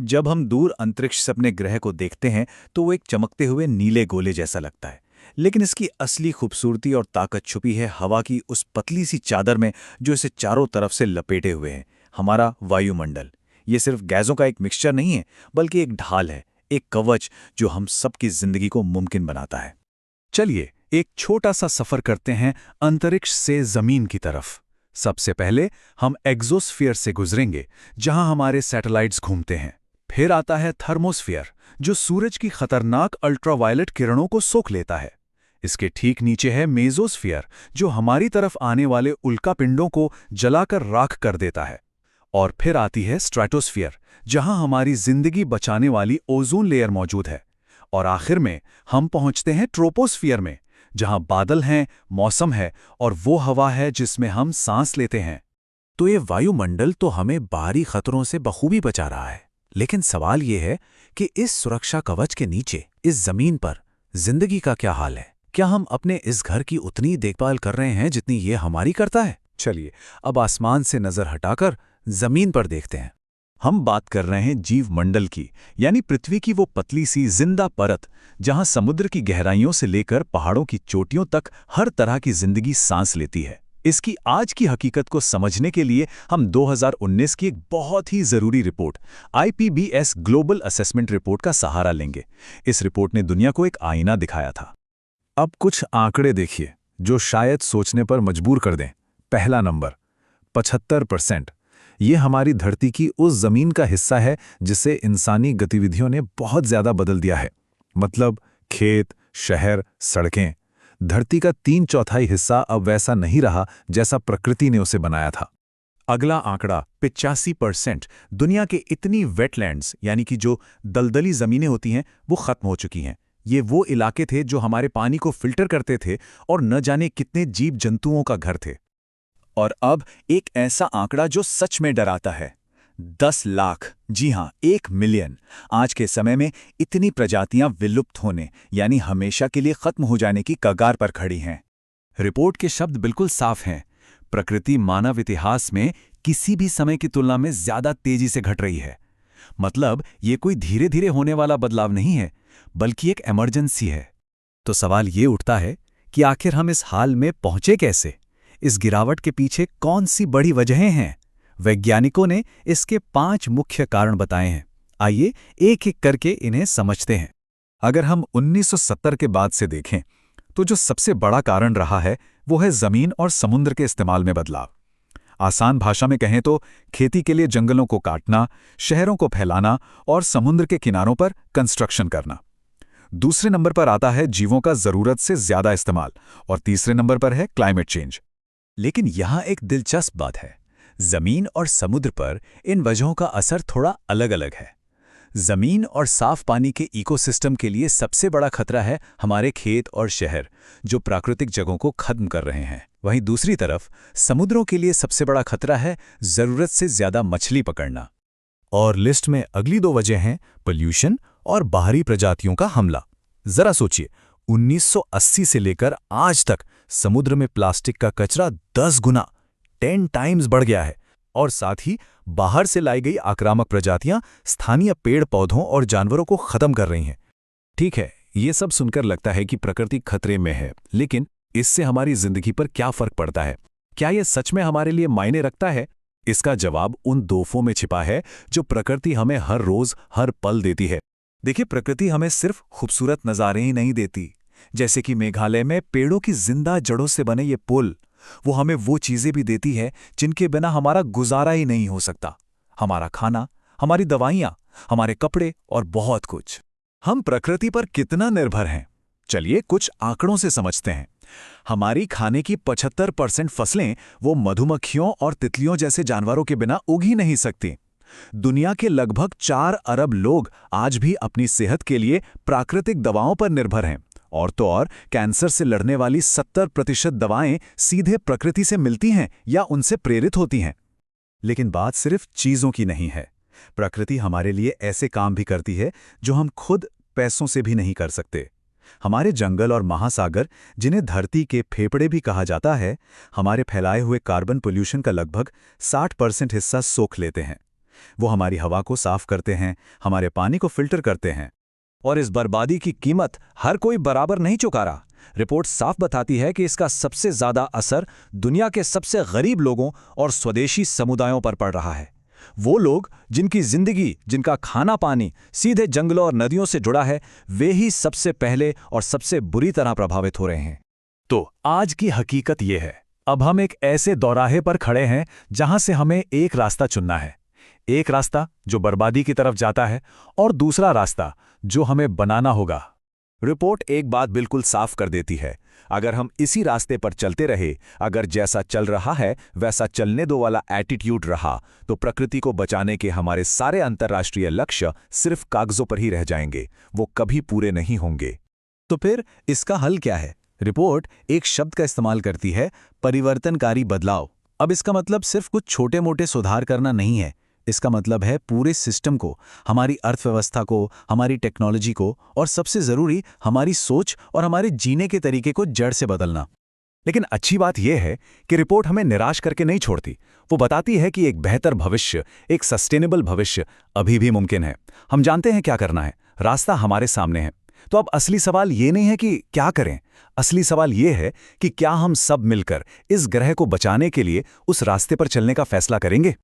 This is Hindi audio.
जब हम दूर अंतरिक्ष से अपने ग्रह को देखते हैं तो वो एक चमकते हुए नीले गोले जैसा लगता है। लेकिन इसकी असली खूबसूरती और ताकत छुपी है हवा की उस पतली सी चादर में जो इसे चारों तरफ से लपेटे हुए है, हमारा वायुमंडल। ये सिर्फ गैसों का एक मिक्सचर नहीं है, बल्कि एक ढाल है, एक कवच जो हम सबकी जिंदगी को मुमकिन बनाता है। चलिए एक छोटा सा सफर करते हैं अंतरिक्ष से जमीन की तरफ। सबसे पहले हम एग्जोस्फीयर से गुजरेंगे, जहां हमारे सैटेलाइट्स घूमते हैं। फिर आता है थर्मोस्फीयर, जो सूरज की खतरनाक अल्ट्रावायलेट किरणों को सोख लेता है। इसके ठीक नीचे है मेसोस्फीयर, जो हमारी तरफ आने वाले उल्कापिंडों को जलाकर राख कर देता है। और फिर आती है स्ट्रेटोस्फीयर, जहां हमारी जिंदगी बचाने वाली ओजोन लेयर मौजूद है। और आखिर में हम पहुंचते हैं ट्रोपोस्फीयर में, जहां बादल हैं, मौसम है और वो हवा है जिसमें हम सांस लेते हैं। तो ये वायुमंडल तो हमें बाहरी खतरों से बखूबी बचा रहा है, लेकिन सवाल ये है कि इस सुरक्षा कवच के नीचे, इस जमीन पर जिंदगी का क्या हाल है? क्या हम अपने इस घर की उतनी देखभाल कर रहे हैं जितनी ये हमारी करता है? चलिए अब आसमान से नजर हटाकर जमीन पर देखते हैं। हम बात कर रहे हैं जीव मंडल की, यानी पृथ्वी की वो पतली सी जिंदा परत जहां समुद्र की गहराइयों से लेकर पहाड़ों की चोटियों तक हर तरह की जिंदगी सांस लेती है। इसकी आज की हकीकत को समझने के लिए हम 2019 की एक बहुत ही जरूरी report IPBES global assessment report का सहारा लेंगे। इस रिपोर्ट ने दुनिया को एक आईना दिखाया था। अब कुछ आंकड़े देखिए जो शायद सोचने पर मजबूर कर दें। पहला नंबर 75%। ये हमारी धरती की उस जमीन का हिस्सा है जिसे इंसानी गतिविधियों ने बहुत ज्यादा बदल दिया है। मतलब खेत, शहर, सड़कें। धरती का 3/4 हिस्सा अब वैसा नहीं रहा जैसा प्रकृति ने उसे बनाया था। अगला आंकड़ा 85%। दुनिया के इतनी वेटलैंड्स, यानी कि जो दलदली जमीनें होती हैं, वो खत्म हो चुकी हैं। ये वो इलाके थे जो हमारे पानी को फिल्टर करते थे और न जाने कितने जीव जंतुओं का घर थे। और अब एक ऐसा आंकड़ा जो सच में डराता है, 10 लाख, जी हां 1 मिलियन। आज के समय में इतनी प्रजातियां विलुप्त होने, यानी हमेशा के लिए खत्म हो जाने की कगार पर खड़ी हैं। रिपोर्ट के शब्द बिल्कुल साफ हैं। प्रकृति मानव इतिहास में किसी भी समय की तुलना में ज्यादा तेजी से घट रही है। मतलब ये कोई धीरे धीरे होने वाला बदलाव नहीं है, बल्कि एक इमरजेंसी है। तो सवाल ये उठता है कि आखिर हम इस हाल में पहुंचे कैसे? इस गिरावट के पीछे कौन सी बड़ी वजहें हैं? वैज्ञानिकों ने इसके 5 मुख्य कारण बताए हैं। आइए एक एक करके इन्हें समझते हैं। अगर हम 1970 के बाद से देखें तो जो सबसे बड़ा कारण रहा है वो है जमीन और समुद्र के इस्तेमाल में बदलाव। आसान भाषा में कहें तो खेती के लिए जंगलों को काटना, शहरों को फैलाना और समुद्र के किनारों पर कंस्ट्रक्शन करना। दूसरे नंबर पर आता है जीवों का जरूरत से ज्यादा इस्तेमाल और तीसरे नंबर पर है क्लाइमेट चेंज। लेकिन यहां एक दिलचस्प बात है, जमीन और समुद्र पर इन वजहों का असर थोड़ा अलग-अलग है। जमीन और साफ पानी के इकोसिस्टम के लिए सबसे बड़ा खतरा है हमारे खेत और शहर, जो प्राकृतिक जगहों को खत्म कर रहे हैं। वहीं दूसरी तरफ समुद्रों के लिए सबसे बड़ा खतरा है जरूरत से ज्यादा मछली पकड़ना। और लिस्ट में अगली 2 वजह हैं पोल्यूशन और बाहरी प्रजातियों का हमला। जरा सोचिए, 1980 से लेकर आज तक समुद्र में प्लास्टिक का कचरा 10 गुना 10 टाइम्स बढ़ गया है। और साथ ही बाहर से लाई गई आक्रामक प्रजातियां स्थानीय पेड़ पौधों और जानवरों को खत्म कर रही हैं। ठीक है, ये सब सुनकर लगता है कि प्रकृति खतरे में है, लेकिन इससे हमारी जिंदगी पर क्या फर्क पड़ता है? क्या ये सच में हमारे लिए मायने रखता है? इसका जवाब उन तोहफों में छिपा है जो प्रकृति हमें हर रोज हर पल देती है। देखिए, प्रकृति हमें सिर्फ खूबसूरत नज़ारे ही नहीं देती। जैसे कि मेघालय में पेड़ों की जिंदा जड़ों से बने ये पुल, वो हमें वो चीजें भी देती है जिनके बिना हमारा गुजारा ही नहीं हो सकता। हमारा खाना, हमारी दवाइयां, हमारे कपड़े और बहुत कुछ। हम प्रकृति पर कितना निर्भर हैं? चलिए कुछ आंकड़ों से समझते हैं। हमारी खाने की 75% फसलें वो मधुमक्खियों और तितलियों जैसे जानवरों के बिना उग ही नहीं सकती। दुनिया के लगभग 4 अरब लोग आज भी अपनी सेहत के लिए प्राकृतिक दवाओं पर निर्भर हैं। और तो और कैंसर से लड़ने वाली 70% दवाएं सीधे प्रकृति से मिलती हैं या उनसे प्रेरित होती हैं। लेकिन बात सिर्फ चीजों की नहीं है। प्रकृति हमारे लिए ऐसे काम भी करती है जो हम खुद पैसों से भी नहीं कर सकते। हमारे जंगल और महासागर, जिन्हें धरती के फेफड़े भी कहा जाता है, हमारे फैलाए हुए कार्बन पोल्यूशन का लगभग 60% हिस्सा सोख लेते हैं। वो हमारी हवा को साफ करते हैं, हमारे पानी को फिल्टर करते हैं। और इस बर्बादी की कीमत हर कोई बराबर नहीं चुका रहा। रिपोर्ट साफ बताती है कि इसका सबसे ज्यादा असर दुनिया के सबसे गरीब लोगों और स्वदेशी समुदायों पर पड़ रहा है। वो लोग जिनकी जिंदगी, जिनका खाना पानी सीधे जंगलों और नदियों से जुड़ा है, वे ही सबसे पहले और सबसे बुरी तरह प्रभावित हो रहे हैं। तो आज की हकीकत ये है, अब हम एक ऐसे दौराहे पर खड़े हैं जहां से हमें एक रास्ता चुनना है। एक रास्ता जो बर्बादी की तरफ जाता है और दूसरा रास्ता जो हमें बनाना होगा। रिपोर्ट एक बात बिल्कुल साफ कर देती है, अगर हम इसी रास्ते पर चलते रहे, अगर जैसा चल रहा है वैसा चलने दो वाला एटीट्यूड रहा, तो प्रकृति को बचाने के हमारे सारे अंतर्राष्ट्रीय लक्ष्य सिर्फ कागजों पर ही रह जाएंगे, वो कभी पूरे नहीं होंगे। तो फिर इसका हल क्या है? रिपोर्ट एक शब्द का इस्तेमाल करती है, परिवर्तनकारी बदलाव। अब इसका मतलब सिर्फ कुछ छोटे मोटे सुधार करना नहीं है, इसका मतलब है पूरे सिस्टम को, हमारी अर्थव्यवस्था को, हमारी टेक्नोलॉजी को और सबसे जरूरी हमारी सोच और हमारे जीने के तरीके को जड़ से बदलना। लेकिन अच्छी बात यह है कि रिपोर्ट हमें निराश करके नहीं छोड़ती। वो बताती है कि एक बेहतर भविष्य, एक सस्टेनेबल भविष्य अभी भी मुमकिन है। हम जानते हैं क्या करना है, रास्ता हमारे सामने है। तो अब असली सवाल ये नहीं है कि क्या करें, असली सवाल ये है कि क्या हम सब मिलकर इस ग्रह को बचाने के लिए उस रास्ते पर चलने का फैसला करेंगे।